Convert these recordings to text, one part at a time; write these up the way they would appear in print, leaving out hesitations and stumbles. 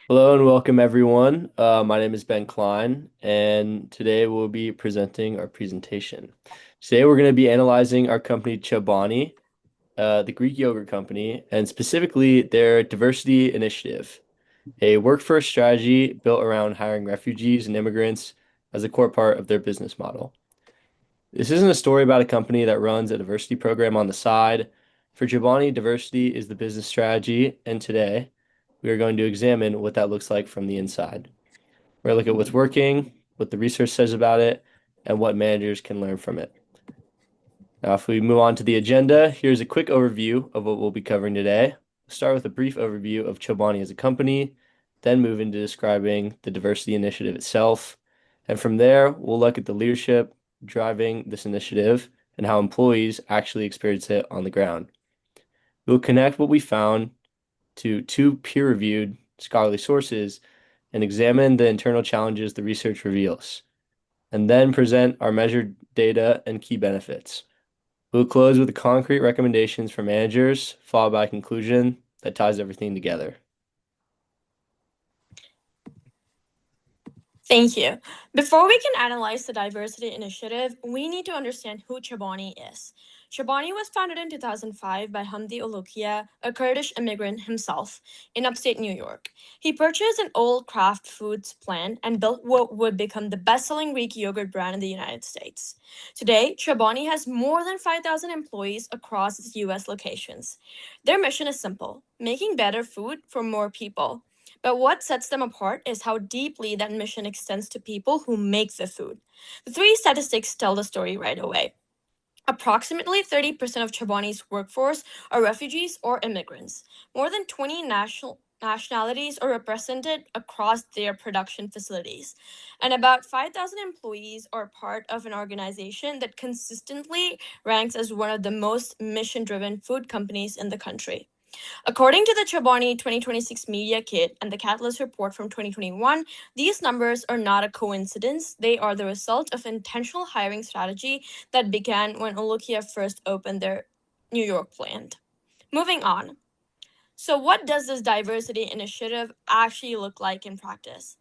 Hello and welcome everyone. My name is Ben Klein, and today we'll be presenting our presentation. Today we're going to be analyzing our company Chobani, the Greek yogurt company, and specifically their diversity initiative, a work-first strategy built around hiring refugees and immigrants as a core part of their business model. This isn't a story about a company that runs a diversity program on the side. For Chobani, diversity is the business strategy, and today we are going to examine what that looks like from the inside. We're going to look at what's working, what the research says about it, and what managers can learn from it. Now, if we move on to the agenda, here's a quick overview of what we'll be covering today. We'll start with a brief overview of Chobani as a company, then move into describing the diversity initiative itself. And from there, we'll look at the leadership driving this initiative and how employees actually experience it on the ground. We'll connect what we found to two peer-reviewed scholarly sources and examine the internal challenges the research reveals, and then present our measured data and key benefits. We'll close with concrete recommendations for managers, followed by a conclusion that ties everything together. Thank you. Before we can analyze the diversity initiative, we need to understand who Chobani is. Chobani was founded in 2005 by Hamdi Ulukia, a Kurdish immigrant himself, in upstate New York. He purchased an old Kraft Foods plant and built what would become the best-selling Greek yogurt brand in the United States. Today, Chobani has more than 5,000 employees across its U.S. locations. Their mission is simple: making better food for more people. But what sets them apart is how deeply that mission extends to people who make the food. The three statistics tell the story right away. Approximately 30% of Chobani's workforce are refugees or immigrants. More than 20 nationalities are represented across their production facilities. And about 5,000 employees are part of an organization that consistently ranks as one of the most mission-driven food companies in the country. According to the Chobani 2026 Media Kit and the Catalyst Report from 2021, these numbers are not a coincidence. They are the result of intentional hiring strategy that began when Olukia first opened their New York plant. Moving on. So, what does this diversity initiative actually look like in practice?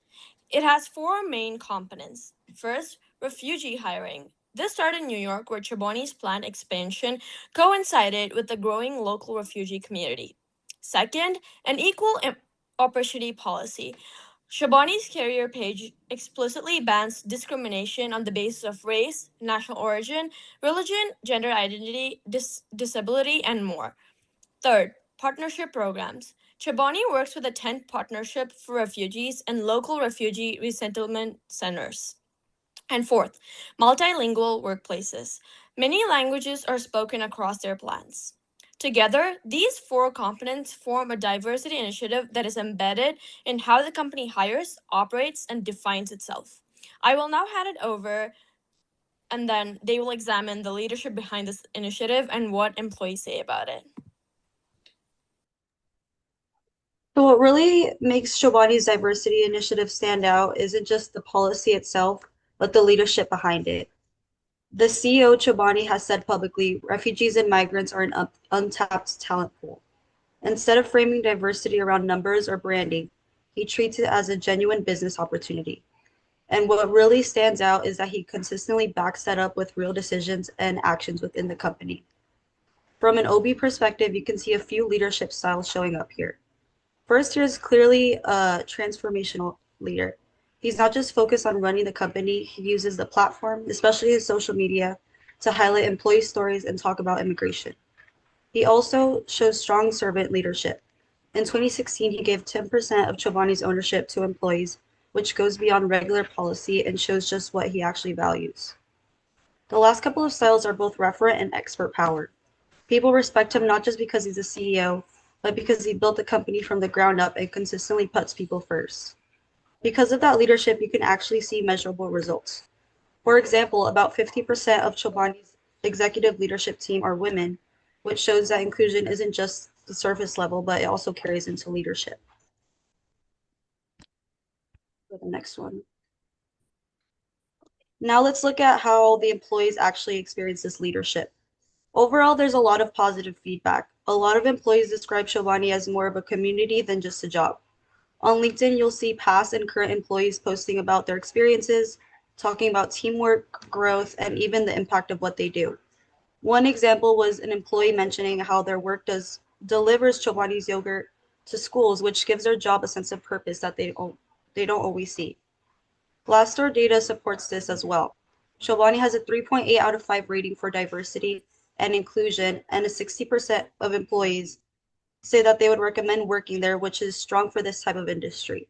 It has four main components. First, refugee hiring. This started in New York, where Chobani's plant expansion coincided with the growing local refugee community. Second, an equal opportunity policy. Chobani's career page explicitly bans discrimination on the basis of race, national origin, religion, gender identity, disability, and more. Third, partnership programs. Chobani works with a tent partnership for refugees and local refugee resettlement centers. And fourth, multilingual workplaces. Many languages are spoken across their plants. Together, these four components form a diversity initiative that is embedded in how the company hires, operates, and defines itself. I will now hand it over, and then they will examine the leadership behind this initiative and what employees say about it. So what really makes Chobani's diversity initiative stand out isn't just the policy itself, but the leadership behind it. The CEO Chobani has said publicly, refugees and migrants are an untapped talent pool. Instead of framing diversity around numbers or branding, he treats it as a genuine business opportunity. And what really stands out is that he consistently backs that up with real decisions and actions within the company. From an OB perspective, you can see a few leadership styles showing up here. First, here's clearly a transformational leader. He's not just focused on running the company, he uses the platform, especially his social media, to highlight employee stories and talk about immigration. He also shows strong servant leadership. In 2016, he gave 10% of Chobani's ownership to employees, which goes beyond regular policy and shows just what he actually values. The last couple of styles are both referent and expert powered. People respect him not just because he's a CEO, but because he built the company from the ground up and consistently puts people first. Because of that leadership, you can actually see measurable results. For example, about 50% of Chobani's executive leadership team are women, which shows that inclusion isn't just the surface level, but it also carries into leadership. For the next one. Now let's look at how the employees actually experience this leadership. Overall, there's a lot of positive feedback. A lot of employees describe Chobani as more of a community than just a job. On LinkedIn, you'll see past and current employees posting about their experiences, talking about teamwork, growth, and even the impact of what they do. One example was an employee mentioning how their work does delivers Chobani's yogurt to schools, which gives their job a sense of purpose that they don't always see. Glassdoor data supports this as well. Chobani has a 3.8 out of 5 rating for diversity and inclusion, and a 60% of employees say that they would recommend working there, which is strong for this type of industry.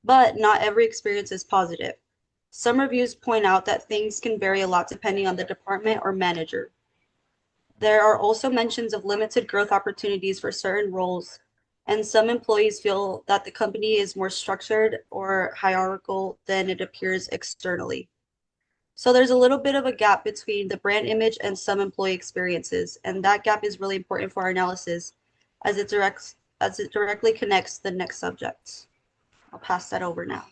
But not every experience is positive. Some reviews point out that things can vary a lot depending on the department or manager. There are also mentions of limited growth opportunities for certain roles, and some employees feel that the company is more structured or hierarchical than it appears externally. So there's a little bit of a gap between the brand image and some employee experiences, and that gap is really important for our analysis as it directly connects the next subject. I'll pass that over now.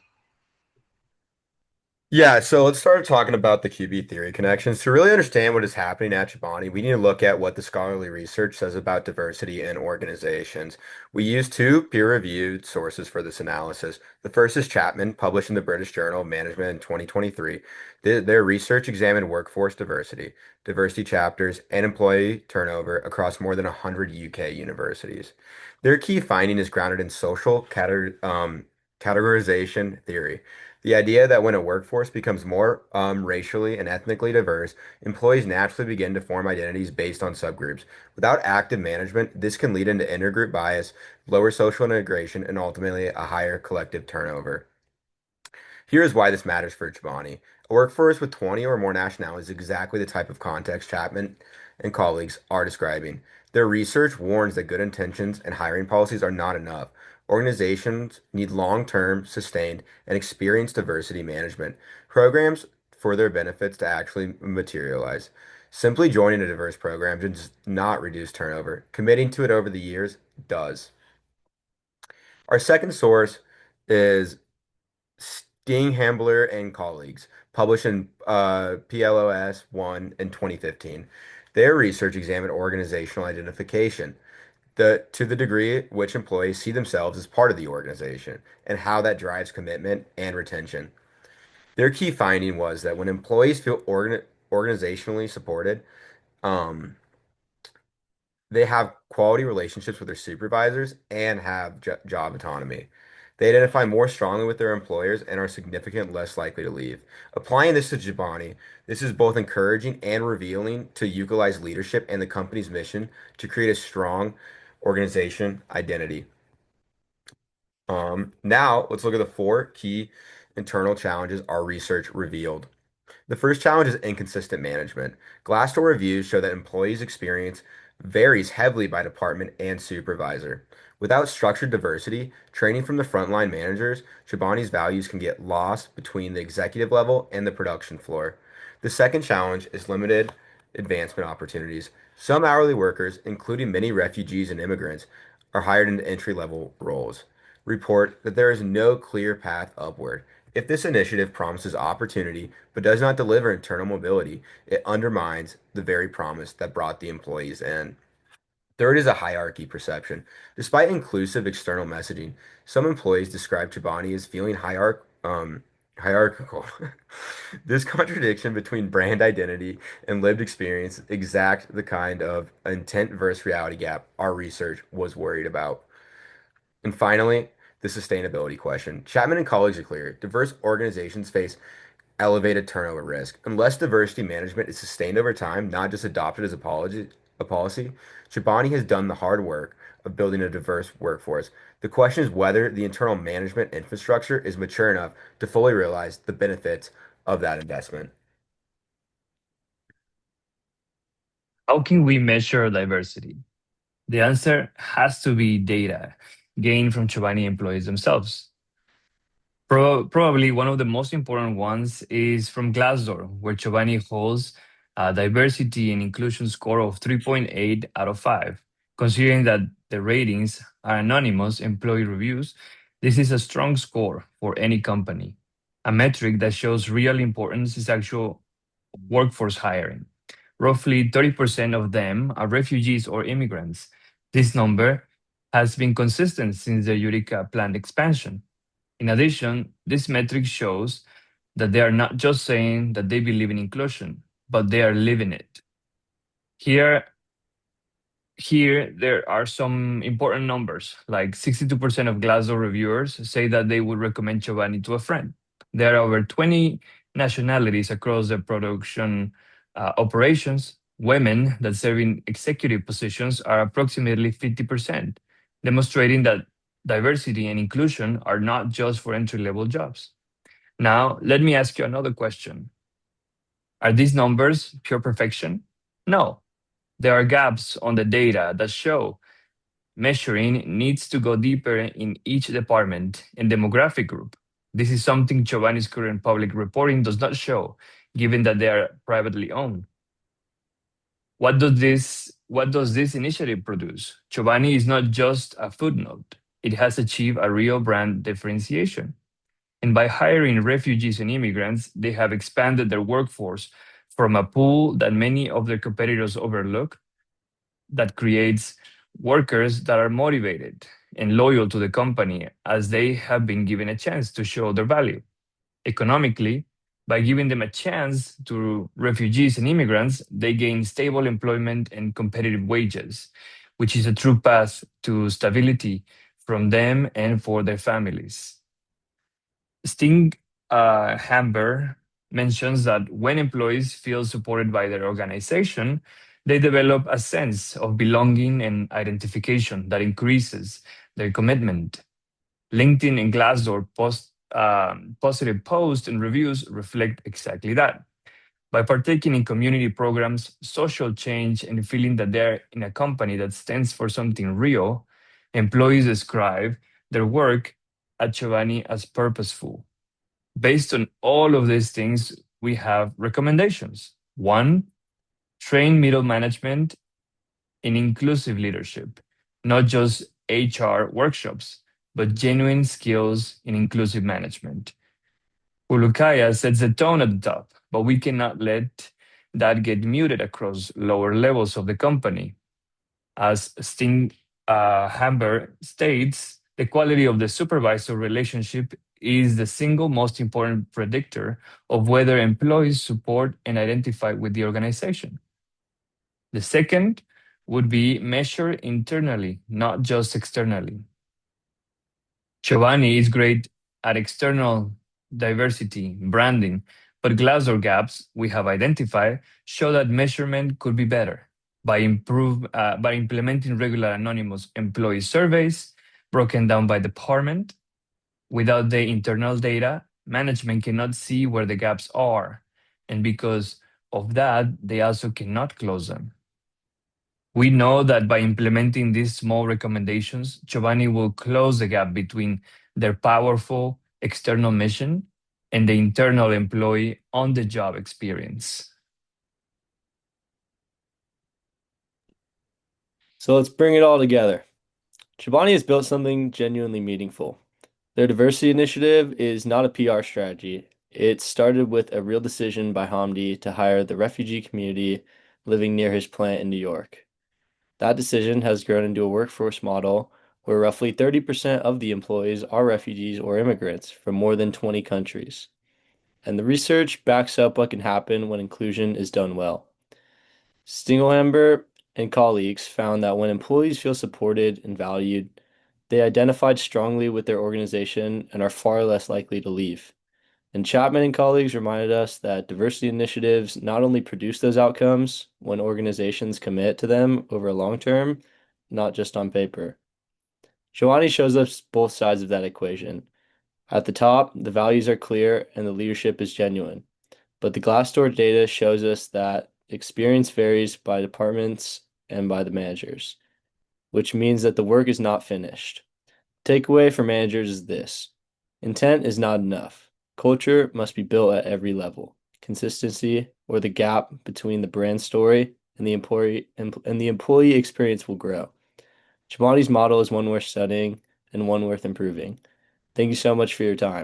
Yeah, so let's start talking about the QB theory connections. To really understand what is happening at Chobani, we need to look at what the scholarly research says about diversity in organizations. We use two peer-reviewed sources for this analysis. The first is Chapman, published in the British Journal of Management in 2023. Their research examined workforce diversity, diversity chapters, and employee turnover across more than 100 UK universities. Their key finding is grounded in social categorization theory. The idea that when a workforce becomes more racially and ethnically diverse, employees naturally begin to form identities based on subgroups. Without active management, this can lead into intergroup bias, lower social integration, and ultimately a higher collective turnover. Here is why this matters for Chobani. A workforce with 20 or more nationalities is exactly the type of context Chapman and colleagues are describing. Their research warns that good intentions and hiring policies are not enough. Organizations need long-term, sustained, and experienced diversity management programs for their benefits to actually materialize. Simply joining a diverse program does not reduce turnover. Committing to it over the years does. Our second source is Stinghambler and colleagues, published in PLOS 1 in 2015. Their research examined organizational identification, to the degree which employees see themselves as part of the organization, and how that drives commitment and retention. Their key finding was that when employees feel organizationally supported, um, they have quality relationships with their supervisors and have job autonomy. They identify more strongly with their employers and are significantly less likely to leave. Applying this to Chobani, this is both encouraging and revealing to utilize leadership and the company's mission to create a strong organization identity. Now let's look at the four key internal challenges our research revealed. The first challenge is inconsistent management. Glassdoor reviews show that employees' experience varies heavily by department and supervisor. Without structured diversity, training from the frontline managers, Chobani's values can get lost between the executive level and the production floor. The second challenge is limited advancement opportunities. Some hourly workers, including many refugees and immigrants, are hired into entry-level roles. Report that there is no clear path upward. If this initiative promises opportunity but does not deliver internal mobility, it undermines the very promise that brought the employees in. Third is a hierarchy perception. Despite inclusive external messaging, some employees describe Chobani as feeling hierarchical. This contradiction between brand identity and lived experience exact the kind of intent versus reality gap our research was worried about. And finally, the sustainability question. Chapman and colleagues are clear. Diverse organizations face elevated turnover risk. Unless diversity management is sustained over time, not just adopted as a policy, Chobani has done the hard work of building a diverse workforce. The question is whether the internal management infrastructure is mature enough to fully realize the benefits of that investment. How can we measure diversity? The answer has to be data gained from Chobani employees themselves. Probably one of the most important ones is from Glassdoor, where Chobani holds a diversity and inclusion score of 3.8 out of 5. Considering that the ratings are anonymous employee reviews, this is a strong score for any company. A metric that shows real importance is actual workforce hiring. Roughly 30% of them are refugees or immigrants. This number has been consistent since the Eureka plant expansion. In addition, this metric shows that they are not just saying that they believe in inclusion, but they are living it. Here, here there are some important numbers, like 62% of Glassdoor reviewers say that they would recommend Chobani to a friend. There are over 20 nationalities across the production operations. Women that serve in executive positions are approximately 50%, demonstrating that diversity and inclusion are not just for entry-level jobs. Now, let me ask you another question. Are these numbers pure perfection? No. There are gaps on the data that show measuring needs to go deeper in each department and demographic group. This is something Chobani's current public reporting does not show, given that they are privately owned. What does this initiative produce? Chobani is not just a footnote. It has achieved a real brand differentiation. And by hiring refugees and immigrants, they have expanded their workforce from a pool that many of their competitors overlook, that creates workers that are motivated and loyal to the company as they have been given a chance to show their value. Economically, by giving them a chance to refugees and immigrants, they gain stable employment and competitive wages, which is a true path to stability from them and for their families. Sting Hamber mentions that when employees feel supported by their organization, they develop a sense of belonging and identification that increases their commitment. LinkedIn and Glassdoor positive posts and reviews reflect exactly that. By partaking in community programs, social change, and feeling that they're in a company that stands for something real, employees describe their work at Chobani as purposeful. Based on all of these things, we have recommendations. One, train middle management in inclusive leadership, not just HR workshops, but genuine skills in inclusive management. Ulukaya sets the tone at the top, but we cannot let that get muted across lower levels of the company. As Sting Hamber states, the quality of the supervisor relationship is the single most important predictor of whether employees support and identify with the organization. The second would be measured internally, not just externally. Chobani is great at external diversity, branding, but Glassdoor gaps we have identified show that measurement could be better by implementing regular anonymous employee surveys broken down by department. Without the internal data, management cannot see where the gaps are, and because of that, they also cannot close them. We know that by implementing these small recommendations, Chobani will close the gap between their powerful external mission and the internal employee on the job experience. So let's bring it all together. Chobani has built something genuinely meaningful. Their diversity initiative is not a PR strategy. It started with a real decision by Hamdi to hire the refugee community living near his plant in New York. That decision has grown into a workforce model where roughly 30% of the employees are refugees or immigrants from more than 20 countries. And the research backs up what can happen when inclusion is done well. Stingelhamber and colleagues found that when employees feel supported and valued, they identified strongly with their organization and are far less likely to leave. And Chapman and colleagues reminded us that diversity initiatives not only produce those outcomes when organizations commit to them over a long term, not just on paper. Joani shows us both sides of that equation. At the top, the values are clear and the leadership is genuine. But the Glassdoor data shows us that experience varies by departments and by the managers, which means that the work is not finished. Takeaway for managers is this: intent is not enough. Culture must be built at every level. Consistency, or the gap between the brand story and the employee experience, will grow. Chobani's model is one worth studying and one worth improving. Thank you so much for your time.